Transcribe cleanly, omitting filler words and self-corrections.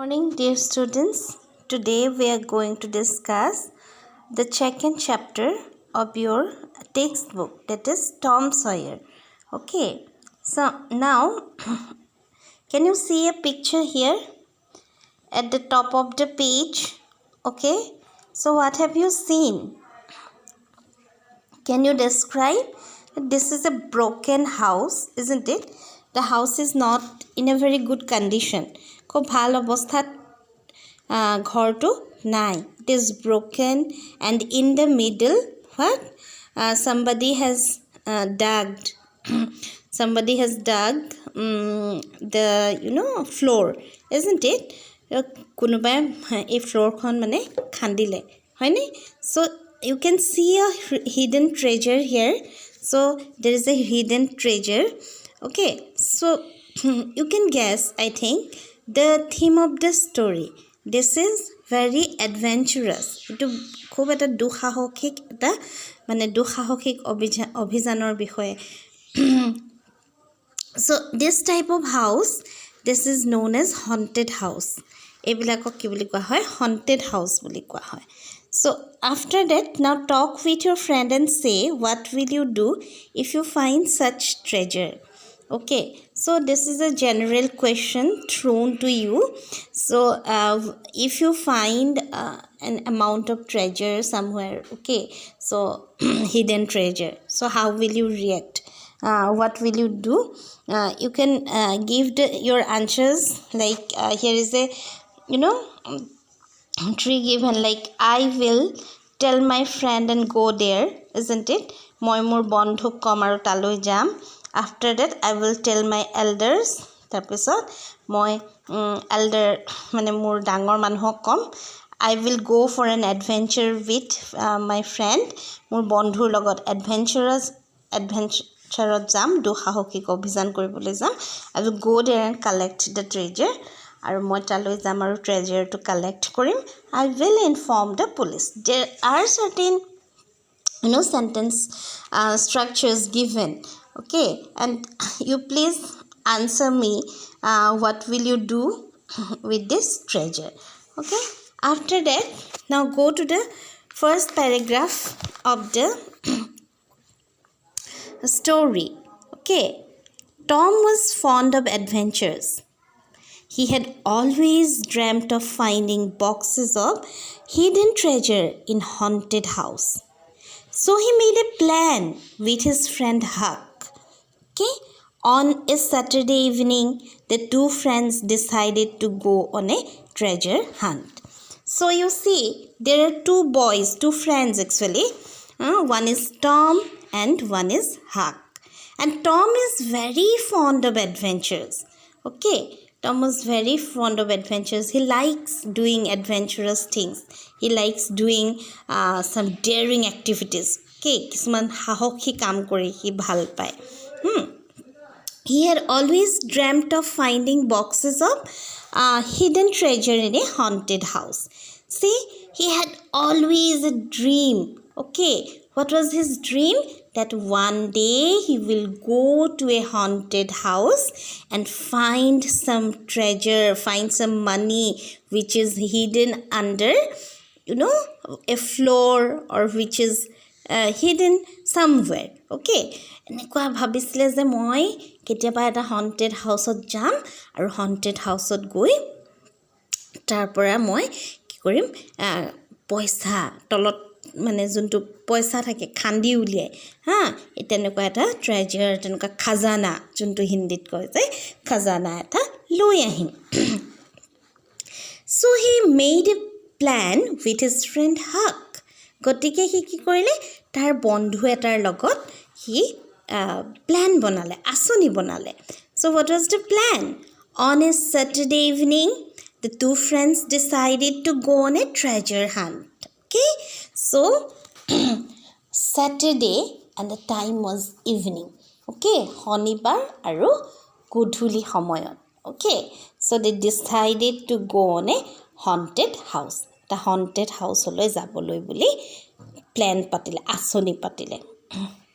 Morning, dear students. Today we are going to discuss the second chapter of your textbook, that is Tom Sawyer. Okay, so now can you see a picture here at the top of the page? Okay, so what have you seen? Can you describe? This is a broken house, isn't it? The house is not in a very good condition. খুব ভাল অবস্থাত ঘৰটো নাই. It is broken and in the middle what somebody has dug the floor, isn't it? কোনোবাই এই ফ্লোৰখন মানে খান্দিলে হয়নে? So you can see a hidden treasure here. So there is a hidden treasure. Okay, so you can guess, I think, the theme of the story. This is very adventurous. Itu খুব এটা দুঃসাহসিক এটা মানে দুঃসাহসিক অভিযানৰ বিষয়ে. So this type of house, this is known as haunted house. এইবিলাকক কি বুলি কোৱা হয়? Haunted house বুলি কোৱা হয়. So after that, now talk with your friend and say what will you do if you find such treasure. Okay, so this is a general question thrown to you. So if you find an amount of treasure somewhere, okay, so hidden treasure, so how will you react? What will you do? You can give your answers like here is a tree given, like I will tell my friend and go there, isn't it? মই মোৰ বন্ধুক কম আৰু তালৈ যাম. After that I will tell my elders. তাৰপিছত মই elder মানে মোৰ ডাঙৰ মানুহক কম. I will go for an adventure with my friend. মোৰ বন্ধুৰ লগত adventureত যাম, দুঃসাহসিক অভিযান কৰিবলৈ যাম. I will go there and collect the treasure. আৰু মই তালৈ যাম আৰু treasureটো collect Karim. I will inform the police. There are certain sentence structures given. Okay, and you please answer me what will you do with this treasure. Okay, after that now go to the first paragraph of the story. Okay, Tom was fond of adventures. He had always dreamt of finding boxes of hidden treasure in haunted house. So he made a plan with his friend Huck. Okay, on a Saturday evening, the two friends decided to go on a treasure hunt. So you see, there are two boys, two friends actually. One is Tom and one is Huck. And Tom is very fond of adventures. Okay, Tom was very fond of adventures. He likes doing adventurous things. He likes doing some daring activities. Okay, কিছুমান সাহসী কাম কৰি he ভাল পায়. He had always dreamt of finding boxes of hidden treasure in a haunted house. See, he had always a dream. Okay, what was his dream? That one day he will go to a haunted house and find some treasure, find some money which is hidden under, a floor, or which is hidden somewhere. Okay, এনেকুৱা ভাবিছিলে যে মই কেতিয়াবা এটা haunted house-ত যাম আৰু haunted house-ত গৈ তাৰ পৰা মই কি কৰিম, পইচা তলত মানে যোনটো পইচা থাকে খান্দি উলিয়াই তেনেকুৱা এটা ট্ৰেজাৰ, তেনেকুৱা খাজানা যোনটো হিন্দীত কয় যে খাজানা এটা লৈ আহিম. So he made a plan with his friend Huck. গতিকে সি কি কৰিলে, তাৰ বন্ধু এটাৰ লগত সি প্ল্যান বনালে, আঁচনি বনালে. So what was the plan? On a Saturday evening, the two friends decided to go on a treasure hunt. Okay, so Saturday and the time was evening. Okay, শনিবাৰ আৰু গধূলি সময়ত. Okay, so they decided to go on a haunted house. The haunted house লৈ যাবলৈ বুলি plan পাতিলে, আঁচনি পাতিলে.